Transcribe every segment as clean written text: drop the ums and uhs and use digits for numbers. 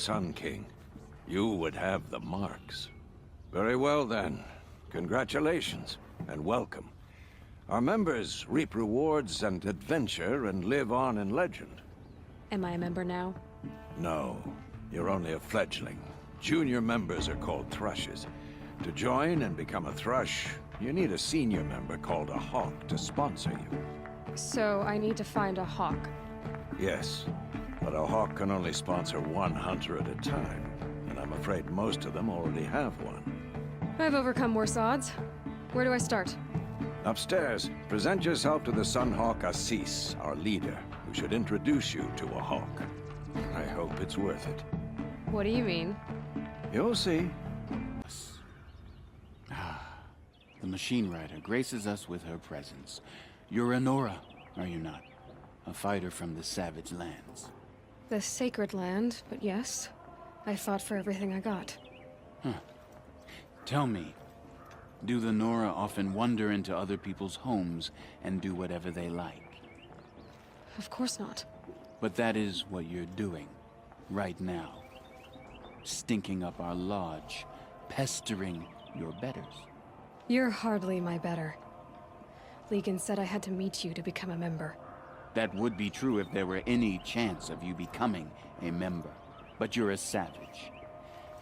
Sun King. You would have the marks. Very well then. Congratulations, and welcome. Our members reap rewards and adventure and live on in legend. Am I a member now? No, you're only a fledgling. Junior members are called thrushes. To join and become a thrush, you need a senior member called a hawk to sponsor you. So I need to find a hawk. Yes, but a hawk can only sponsor one hunter at a time, and I'm afraid most of them already have one. I've overcome worse odds. Where do I start? Upstairs, present yourself to the Sunhawk Assis, our leader, who should introduce you to a hawk. I hope it's worth it. What do you mean? You'll see. The machine rider graces us with her presence. You're a Nora, are you not? A fighter from the Savage Lands. The Sacred Land, but yes. I fought for everything I got. Tell me, do the Nora often wander into other people's homes and do whatever they like? Of course not. But that is what you're doing, right now. Stinking up our lodge, pestering your betters. You're hardly my better. Legan said I had to meet you to become a member. That would be true if there were any chance of you becoming a member. But you're a savage.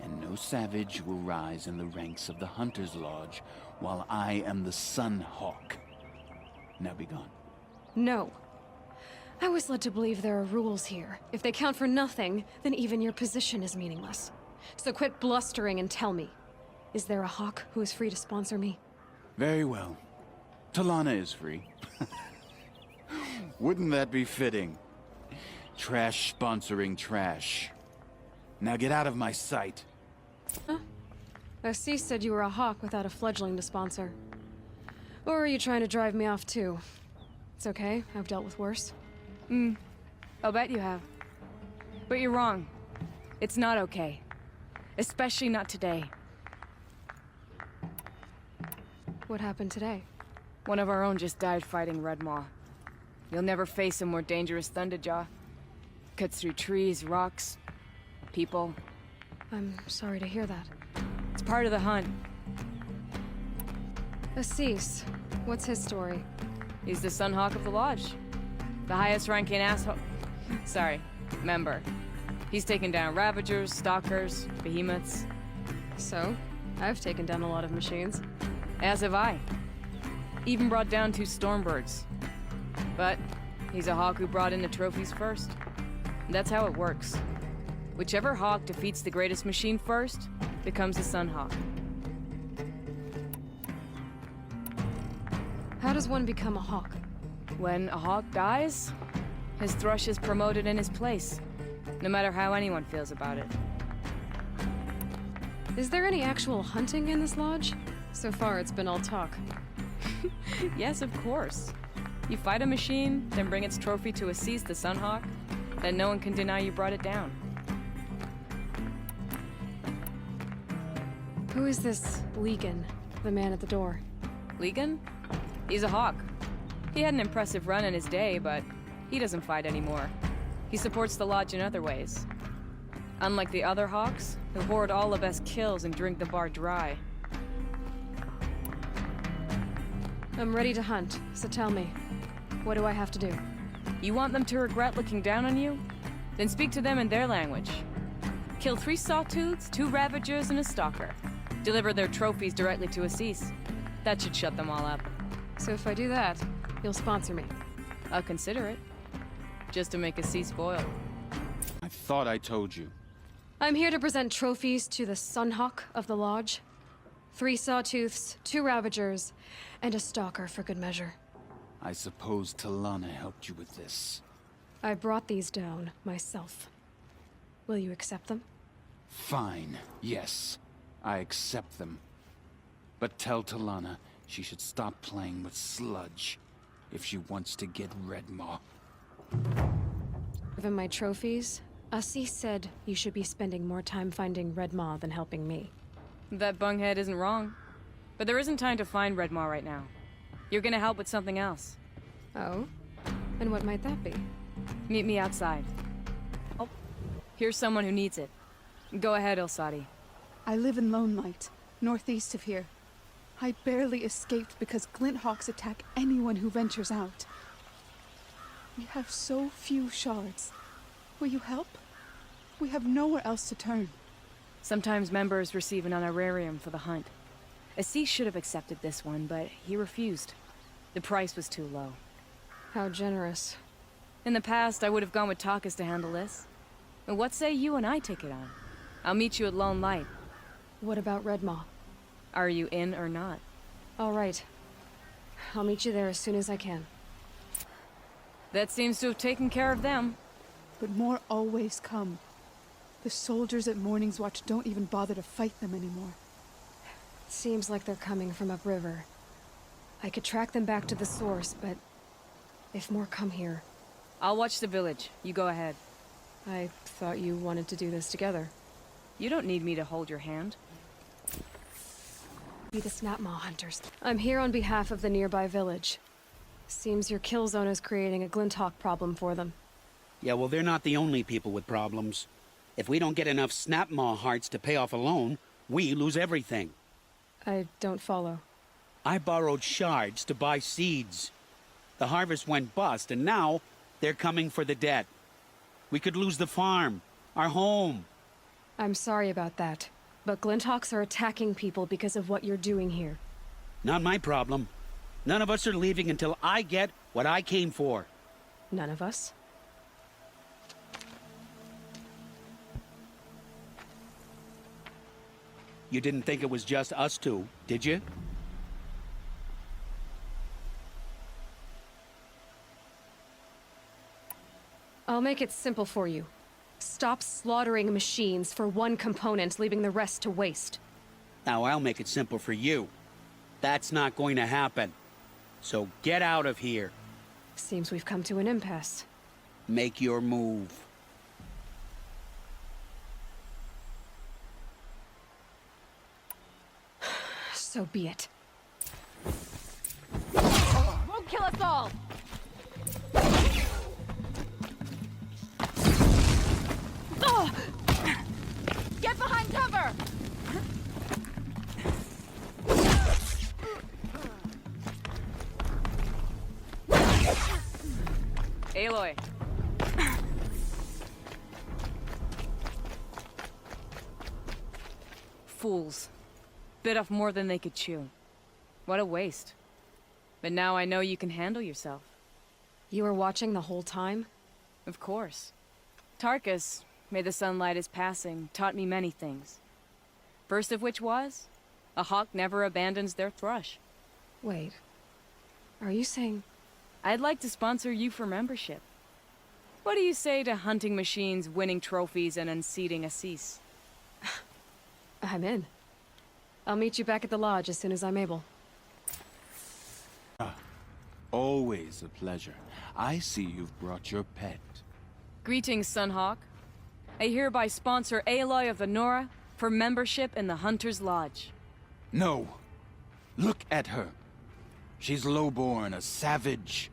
And no savage will rise in the ranks of the Hunter's Lodge while I am the Sun Hawk. Now be gone. No. I was led to believe there are rules here. If they count for nothing, then even your position is meaningless. So quit blustering and tell me. Is there a hawk who is free to sponsor me? Very well. Talana is free. Wouldn't that be fitting? Trash sponsoring trash. Now get out of my sight. Huh? Assis said you were a hawk without a fledgling to sponsor. Or are you trying to drive me off too? It's okay, I've dealt with worse. I'll bet you have. But you're wrong. It's not okay. Especially not today. What happened today? One of our own just died fighting Red Maw. You'll never face a more dangerous Thunderjaw. Cuts through trees, rocks, people. I'm sorry to hear that. It's part of the hunt. Assis, what's his story? He's the Sunhawk of the Lodge. The highest ranking asshole... member. He's taken down Ravagers, Stalkers, Behemoths. So, I've taken down a lot of machines. As have I. Even brought down 2 Stormbirds. But he's a hawk who brought in the trophies first. That's how it works. Whichever hawk defeats the greatest machine first becomes the Sunhawk. How does one become a hawk? When a hawk dies, his thrush is promoted in his place, no matter how anyone feels about it. Is there any actual hunting in this lodge? So far, it's been all talk. Yes, of course. You fight a machine, then bring its trophy to Assis the Sunhawk, then no one can deny you brought it down. Who is this Legan, the man at the door? Legan? He's a hawk. He had an impressive run in his day, but he doesn't fight anymore. He supports the lodge in other ways. Unlike the other hawks, who hoard all the best kills and drink the bar dry. I'm ready to hunt, so tell me, what do I have to do? You want them to regret looking down on you? Then speak to them in their language. Kill 3 Sawtooths, 2 Ravagers, and a Stalker. Deliver their trophies directly to Assis. That should shut them all up. So if I do that, you'll sponsor me. I'll consider it. Just to make Assis spoil. I thought I told you. I'm here to present trophies to the Sunhawk of the Lodge. 3 Sawtooths, 2 Ravagers, and a Stalker for good measure. I suppose Talana helped you with this. I brought these down myself. Will you accept them? Fine, yes. I accept them. But tell Talana she should stop playing with sludge if she wants to get Red Maw. Given my trophies, Assis said you should be spending more time finding Red Maw than helping me. That bunghead isn't wrong. But there isn't time to find Red Maw right now. You're gonna help with something else. Oh? And what might that be? Meet me outside. Oh, here's someone who needs it. Go ahead, Ilsati. I live in Lone Light, northeast of here. I barely escaped because Glinthawks attack anyone who ventures out. We have so few shards. Will you help? We have nowhere else to turn. Sometimes members receive an honorarium for the hunt. Assis should have accepted this one, but he refused. The price was too low. How generous. In the past, I would have gone with Takas to handle this. But what say you and I take it on? I'll meet you at Lone Light. What about Redmaw? Are you in or not? All right. I'll meet you there as soon as I can. That seems to have taken care of them. But more always come. The soldiers at Morning's Watch don't even bother to fight them anymore. Seems like they're coming from upriver. I could track them back to the source, but if more come here... I'll watch the village. You go ahead. I thought you wanted to do this together. You don't need me to hold your hand. Be the Snapmaw hunters. I'm here on behalf of the nearby village. Seems your kill zone is creating a Glinthawk problem for them. Yeah, well, they're not the only people with problems. If we don't get enough Snapmaw hearts to pay off a loan, we lose everything. I don't follow. I borrowed shards to buy seeds. The harvest went bust, and now they're coming for the debt. We could lose the farm, our home. I'm sorry about that, but Glinthawks are attacking people because of what you're doing here. Not my problem. None of us are leaving until I get what I came for. None of us? You didn't think it was just us two, did you? I'll make it simple for you. Stop slaughtering machines for one component, leaving the rest to waste. Now I'll make it simple for you. That's not going to happen. So get out of here. Seems we've come to an impasse. Make your move. So be it. Won't kill us all! Get behind cover! Aloy. Fools. Bit off more than they could chew. What a waste. But now I know you can handle yourself. You were watching the whole time? Of course. Tarkus, may the sunlight is passing, taught me many things. First of which was, a hawk never abandons their thrush. Wait. Are you saying... I'd like to sponsor you for membership. What do you say to hunting machines, winning trophies, and unseating Assis? I'm in. I'll meet you back at the lodge as soon as I'm able. Always a pleasure. I see you've brought your pet. Greetings, Sunhawk. I hereby sponsor Aloy of the Nora for membership in the Hunter's Lodge. No! Look at her! She's lowborn, a savage.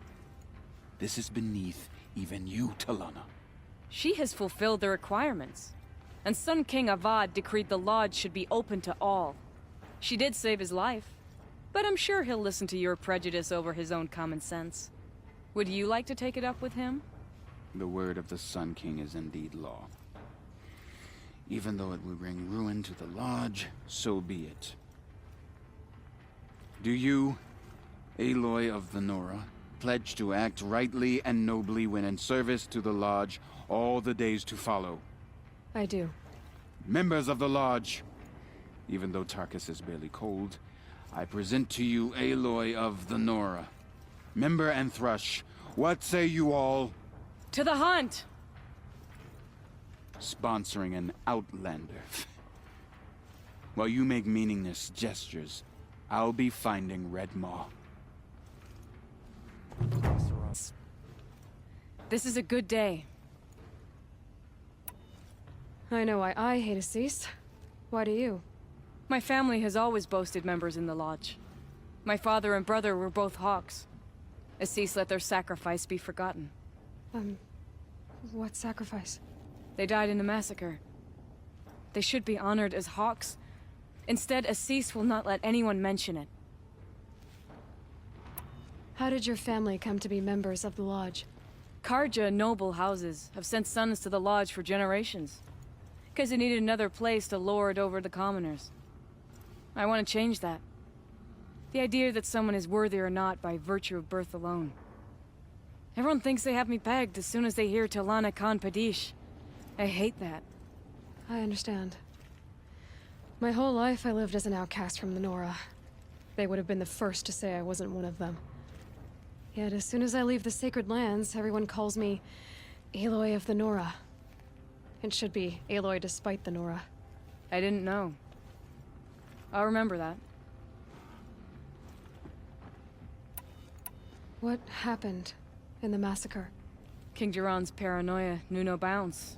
This is beneath even you, Talana. She has fulfilled the requirements. And Sun King Avad decreed the lodge should be open to all. She did save his life, but I'm sure he'll listen to your prejudice over his own common sense. Would you like to take it up with him? The word of the Sun King is indeed law. Even though it will bring ruin to the lodge, so be it. Do you, Aloy of the Nora, pledge to act rightly and nobly when in service to the lodge all the days to follow? I do. Members of the lodge, even though Tarkus is barely cold, I present to you Aloy of the Nora. Member and Thrush, what say you all? To the hunt! Sponsoring an outlander. While you make meaningless gestures, I'll be finding Redmaw. This is a good day. I know why I hate Assis. Why do you? My family has always boasted members in the lodge. My father and brother were both hawks. Assis let their sacrifice be forgotten. What sacrifice? They died in a massacre. They should be honored as hawks. Instead, Assis will not let anyone mention it. How did your family come to be members of the Lodge? Carja noble houses have sent sons to the Lodge for generations. Because they needed another place to lord over the commoners. I want to change that. The idea that someone is worthy or not by virtue of birth alone. Everyone thinks they have me pegged as soon as they hear Talana Khan Padish. I hate that. I understand. My whole life I lived as an outcast from the Nora. They would have been the first to say I wasn't one of them. Yet as soon as I leave the Sacred Lands, everyone calls me Aloy of the Nora. It should be Aloy despite the Nora. I didn't know. I'll remember that. What happened in the massacre? King Jiran's paranoia knew no bounds.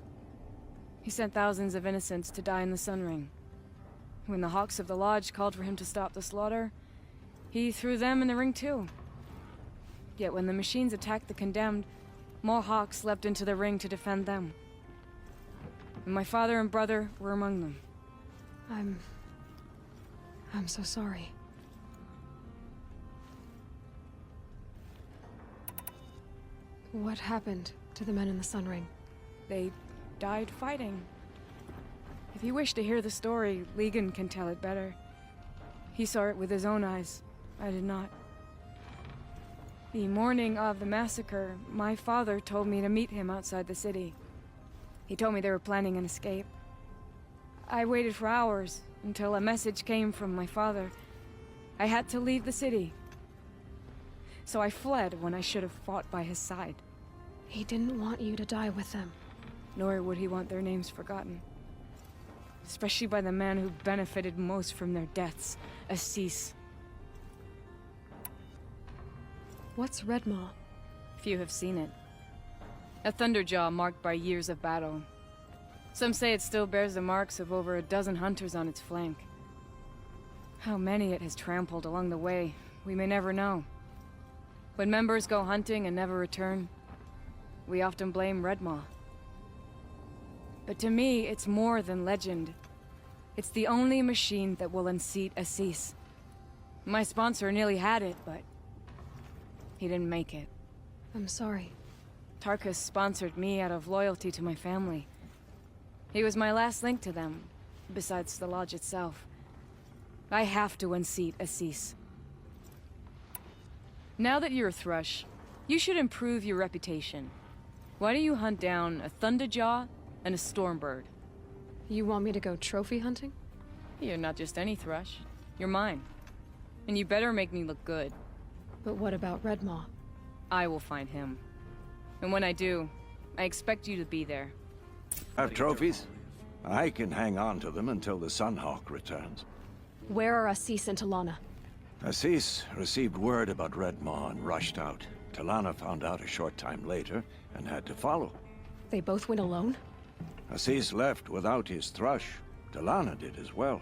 He sent thousands of innocents to die in the Sun Ring. When the Hawks of the Lodge called for him to stop the slaughter, he threw them in the ring too. Yet when the machines attacked the condemned, more Hawks leapt into the ring to defend them. And my father and brother were among them. I'm so sorry. What happened to the men in the Sun Ring? They died fighting. If you wish to hear the story, Legan can tell it better. He saw it with his own eyes. I did not. The morning of the massacre, my father told me to meet him outside the city. He told me they were planning an escape. I waited for hours until a message came from my father. I had to leave the city. So I fled when I should have fought by his side. He didn't want you to die with them. Nor would he want their names forgotten. Especially by the man who benefited most from their deaths, Assis. What's Redmaw? Few have seen it. A Thunderjaw marked by years of battle. Some say it still bears the marks of over a dozen hunters on its flank. How many it has trampled along the way, we may never know. When members go hunting and never return, we often blame Redmaw. But to me, it's more than legend. It's the only machine that will unseat Assis. My sponsor nearly had it, but he didn't make it. I'm sorry. Tarkus sponsored me out of loyalty to my family. He was my last link to them, besides the Lodge itself. I have to unseat Assis. Now that you're a Thrush, you should improve your reputation. Why don't you hunt down a Thunderjaw and a Stormbird? You want me to go trophy hunting? You're not just any Thrush. You're mine. And you better make me look good. But what about Redmaw? I will find him. And when I do, I expect you to be there. Have trophies? I can hang on to them until the Sunhawk returns. Where are Assis and Talana? Assis received word about Redmaw and rushed out. Talana found out a short time later and had to follow. They both went alone? Assis left without his thrush. Talana did as well.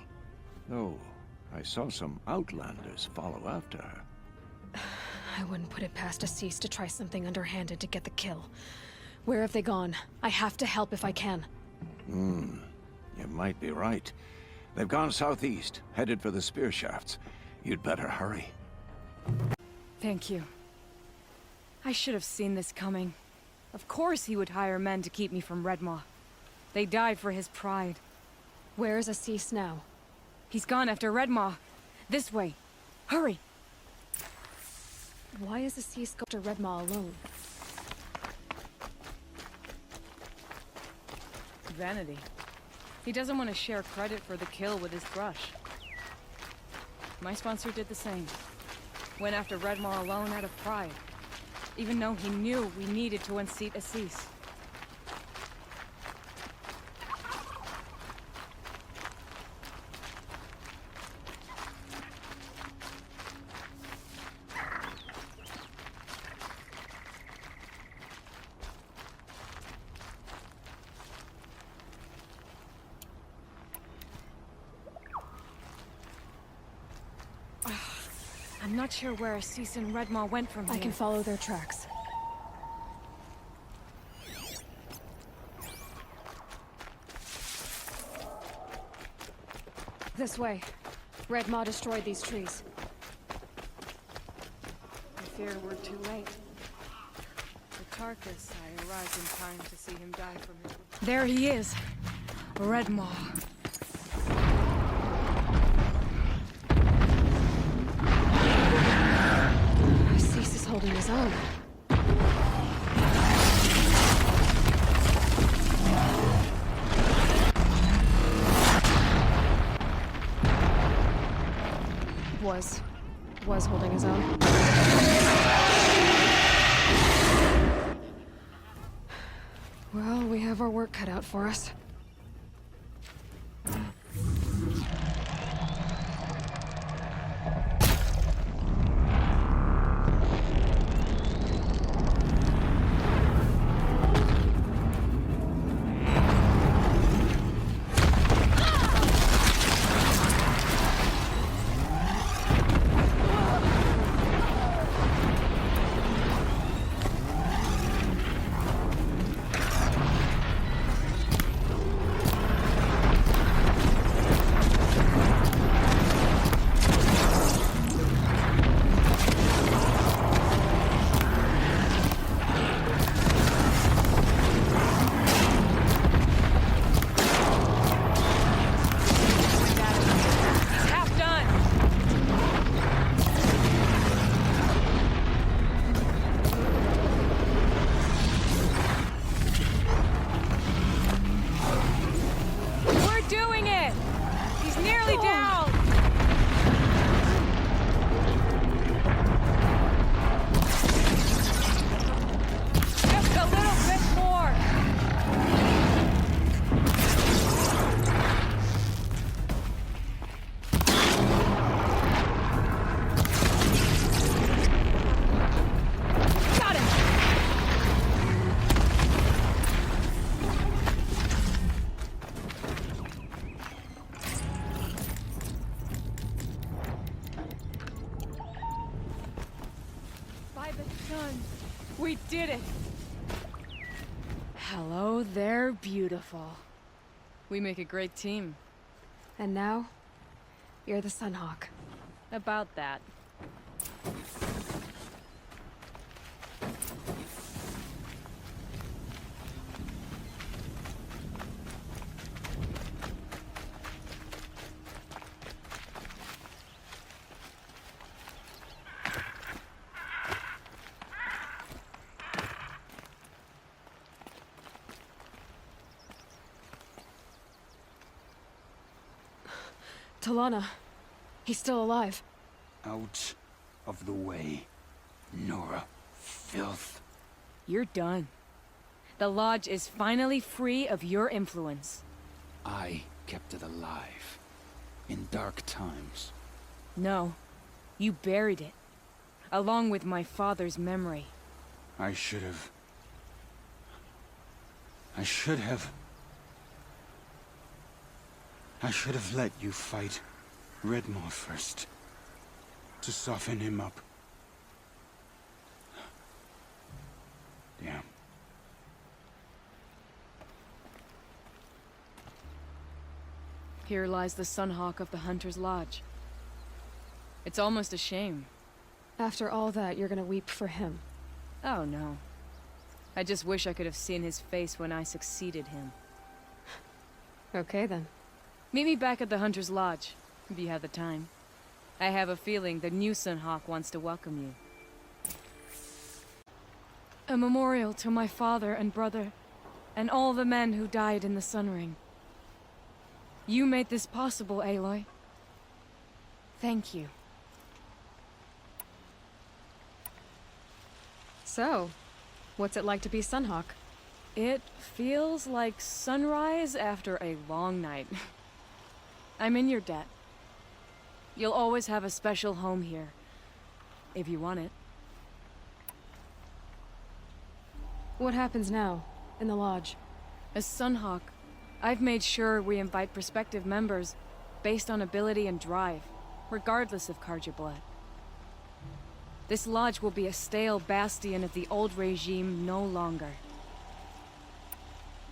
Though, I saw some Outlanders follow after her. I wouldn't put it past Assis to try something underhanded to get the kill. Where have they gone? I have to help if I can. You might be right. They've gone southeast, headed for the spear shafts. You'd better hurry. Thank you. I should have seen this coming. Of course he would hire men to keep me from Redmaw. They died for his pride. Where is Assis now? He's gone after Redmaw. This way. Hurry! Why is Assis go to Redmaw alone? Vanity. He doesn't want to share credit for the kill with his thrush. My sponsor did the same. Went after Redmaw alone out of pride. Even though he knew we needed to unseat Assis. I'm not sure where Assis and Redmaw went from here. I can follow their tracks. This way. Red Maw destroyed these trees. I fear we're too late. The Tarkus, I arrived in time to see him die from his... There he is! Red Maw. Cease is holding his own. Was holding his own. Well, we have our work cut out for us. We did it! Hello there, beautiful. We make a great team. And now, you're the Sunhawk. About that. Talana. He's still alive. Out of the way, Nora. Filth. You're done. The Lodge is finally free of your influence. I kept it alive. In dark times. No. You buried it. Along with my father's memory. I should have... I should have let you fight Red Maw first. To soften him up. Damn. Here lies the Sunhawk of the Hunter's Lodge. It's almost a shame. After all that, you're gonna weep for him. Oh no. I just wish I could have seen his face when I succeeded him. Okay then. Meet me back at the Hunter's Lodge, if you have the time. I have a feeling the new Sunhawk wants to welcome you. A memorial to my father and brother, and all the men who died in the Sun Ring. You made this possible, Aloy. Thank you. So, what's it like to be Sunhawk? It feels like sunrise after a long night. I'm in your debt. You'll always have a special home here, if you want it. What happens now, in the Lodge? As Sunhawk, I've made sure we invite prospective members based on ability and drive, regardless of Carja blood. This Lodge will be a stale bastion of the old regime no longer.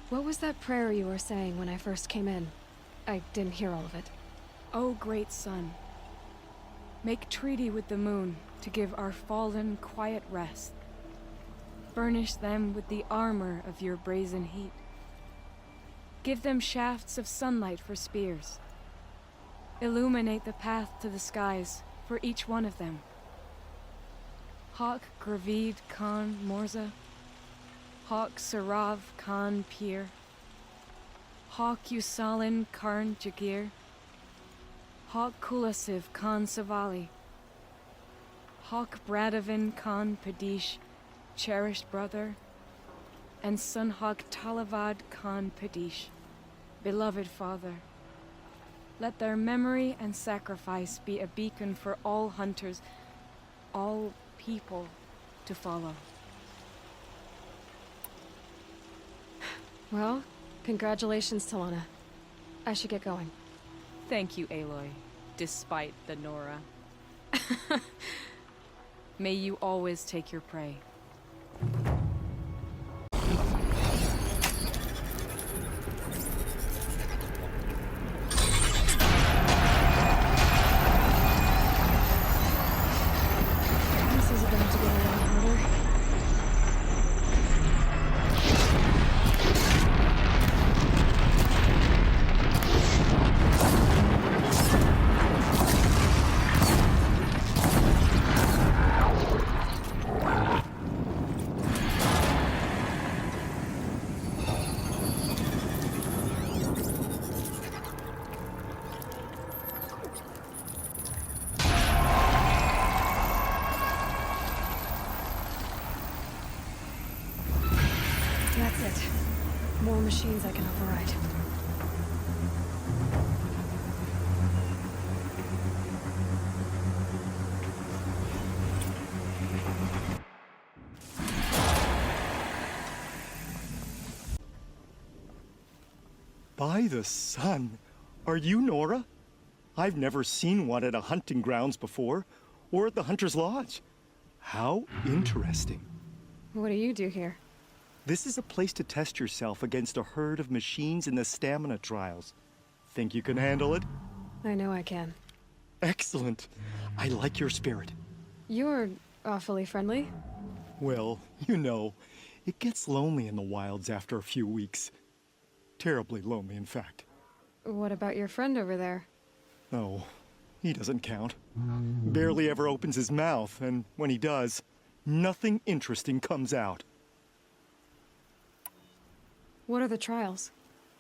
What was that prayer you were saying when I first came in? I didn't hear all of it. O great sun, make treaty with the moon to give our fallen quiet rest. Furnish them with the armor of your brazen heat. Give them shafts of sunlight for spears. Illuminate the path to the skies for each one of them. Hawk Gravid Khan Morza, Hawk Sarav Khan Pir, Hawk Usalin Karn Jagir, Hawk Kulasiv Khan Savali, Hawk Bradavin Khan Padish, cherished brother, and Sunhawk Talavad Khan Padish, beloved father. Let their memory and sacrifice be a beacon for all hunters, all people to follow. Well, congratulations, Talana. I should get going. Thank you, Aloy, despite the Nora. May you always take your prey. This is about to get a lot harder. That's it. More machines I can override. By the sun! Are you Nora? I've never seen one at a hunting grounds before, or at the Hunter's Lodge. How interesting. What do you do here? This is a place to test yourself against a herd of machines in the stamina trials. Think you can handle it? I know I can. Excellent. I like your spirit. You're awfully friendly. Well, you know, it gets lonely in the wilds after a few weeks. Terribly lonely, in fact. What about your friend over there? Oh, he doesn't count. Barely ever opens his mouth, and when he does, nothing interesting comes out. What are the trials?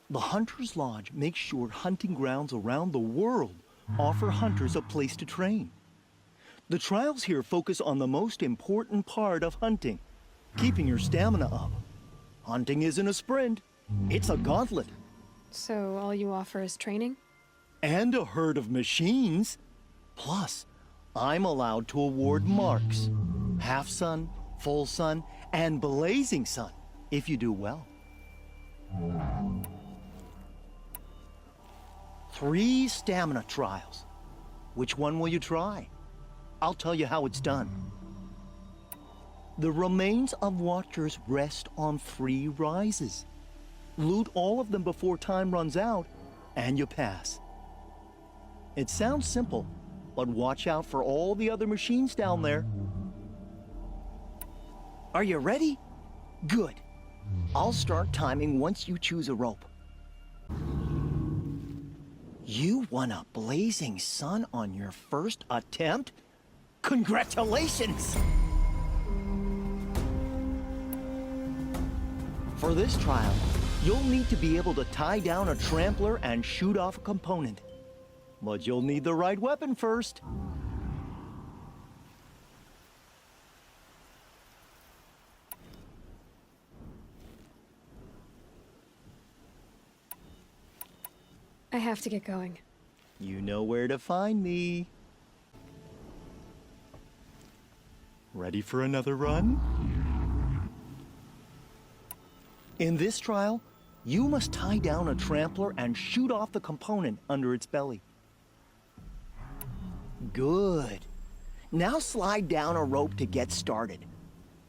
The Hunter's Lodge makes sure hunting grounds around the world offer hunters a place to train. The trials here focus on the most important part of hunting, keeping your stamina up. Hunting isn't a sprint, it's a gauntlet. So all you offer is training? And a herd of machines. Plus, I'm allowed to award marks. Half sun, full sun, and blazing sun, if you do well. 3 stamina trials. Which one will you try? I'll tell you how it's done. The remains of Watchers rest on 3 rises. Loot all of them before time runs out, and you pass. It sounds simple, but watch out for all the other machines down there. Are you ready? Good. I'll start timing once you choose a rope. You won a blazing sun on your first attempt? Congratulations! For this trial, you'll need to be able to tie down a trampler and shoot off a component. But you'll need the right weapon first. I have to get going. You know where to find me. Ready for another run? In this trial, you must tie down a trampler and shoot off the component under its belly. Good. Now slide down a rope to get started.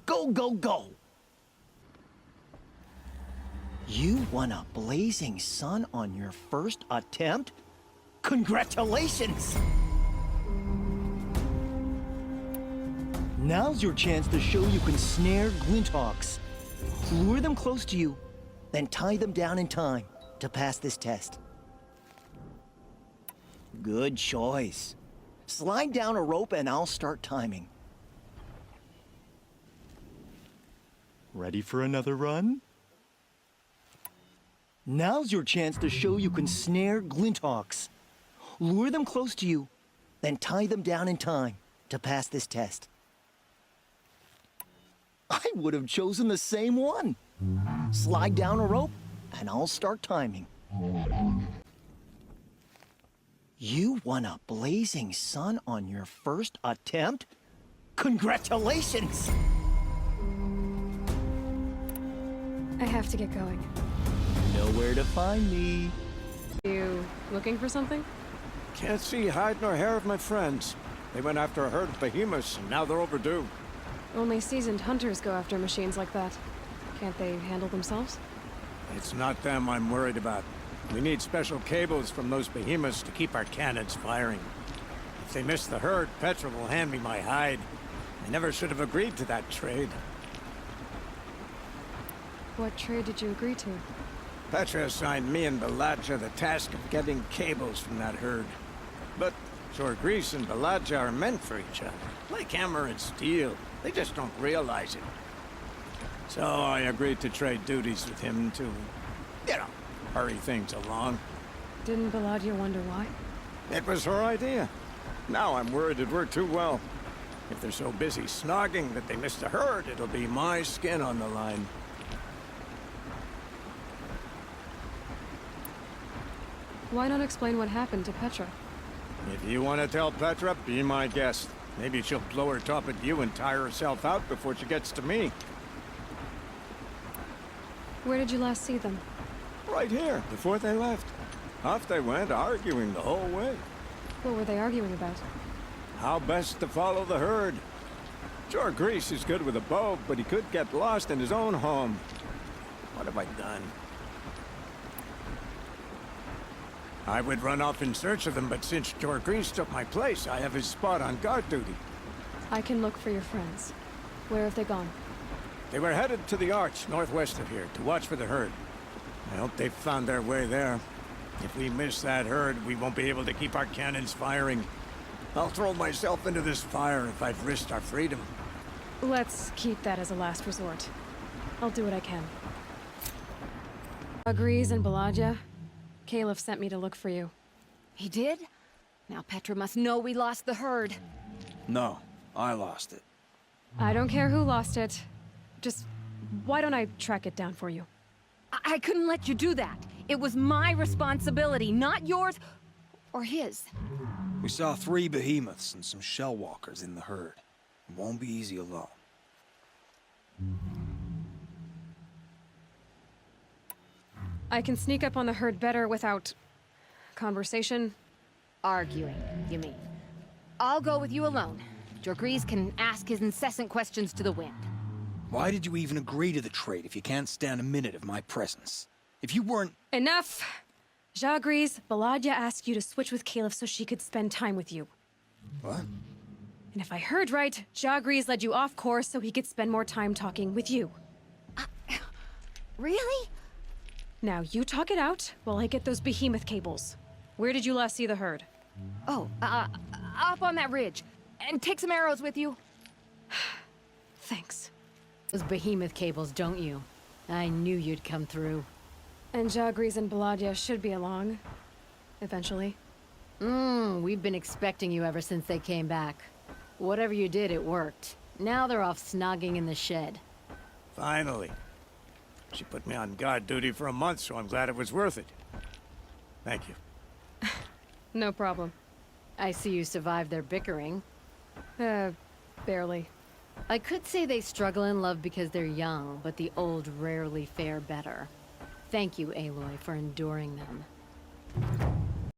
Go, go, go! You won a blazing sun on your first attempt? Congratulations! Now's your chance to show you can snare Glinthawks. Lure them close to you, then tie them down in time to pass this test. Good choice. Slide down a rope and I'll start timing. Ready for another run? Now's your chance to show you can snare Glinthawks. Lure them close to you, then tie them down in time to pass this test. I would have chosen the same one. Slide down a rope, and I'll start timing. You won a blazing sun on your first attempt? Congratulations! I have to get going. Know where to find me. You looking for something? Can't see hide nor hair of my friends. They went after a herd of behemoths, and now they're overdue. Only seasoned hunters go after machines like that. Can't they handle themselves? It's not them I'm worried about. We need special cables from those behemoths to keep our cannons firing. If they miss the herd, Petra will hand me my hide. I never should have agreed to that trade. What trade did you agree to? Petra assigned me and Baladja the task of getting cables from that herd. But Jorgris and Baladja are meant for each other, like hammer and steel. They just don't realize it. So I agreed to trade duties with him to, hurry things along. Didn't Baladja wonder why? It was her idea. Now I'm worried it worked too well. If they're so busy snogging that they miss the herd, it'll be my skin on the line. Why not explain what happened to Petra? If you want to tell Petra, be my guest. Maybe she'll blow her top at you and tire herself out before she gets to me. Where did you last see them? Right here, before they left. Off they went, arguing the whole way. What were they arguing about? How best to follow the herd. Jorgris is good with a bow, but he could get lost in his own home. What have I done? I would run off in search of them, but since Jorgris took my place, I have his spot on guard duty. I can look for your friends. Where have they gone? They were headed to the Arch, northwest of here, to watch for the herd. I hope they've found their way there. If we miss that herd, we won't be able to keep our cannons firing. I'll throw myself into this fire if I've risked our freedom. Let's keep that as a last resort. I'll do what I can. Agrees and Baladja. Caliph sent me to look for you. He did? Now Petra must know we lost the herd. No, I lost it. I don't care who lost it. Just, why don't I track it down for you? I couldn't let you do that. It was my responsibility, not yours or his. We saw 3 behemoths and some shell walkers in the herd. It won't be easy alone. I can sneak up on the herd better without... conversation. Arguing, you mean. I'll go with you alone. Jorgris can ask his incessant questions to the wind. Why did you even agree to the trade if you can't stand a minute of my presence? If you weren't... Enough! Jorgris, Baladja asked you to switch with Caliph so she could spend time with you. What? And if I heard right, Jorgris led you off course so he could spend more time talking with you. Really? Now, you talk it out while I get those behemoth cables. Where did you last see the herd? Oh, up on that ridge. And take some arrows with you. Thanks. Those behemoth cables, don't you? I knew you'd come through. And Jorgris and Baladja should be along. Eventually. We've been expecting you ever since they came back. Whatever you did, it worked. Now they're off snogging in the shed. Finally. She put me on guard duty for a month, so I'm glad it was worth it. Thank you. No problem. I see you survived their bickering. Barely. I could say they struggle in love because they're young, but the old rarely fare better. Thank you, Aloy, for enduring them.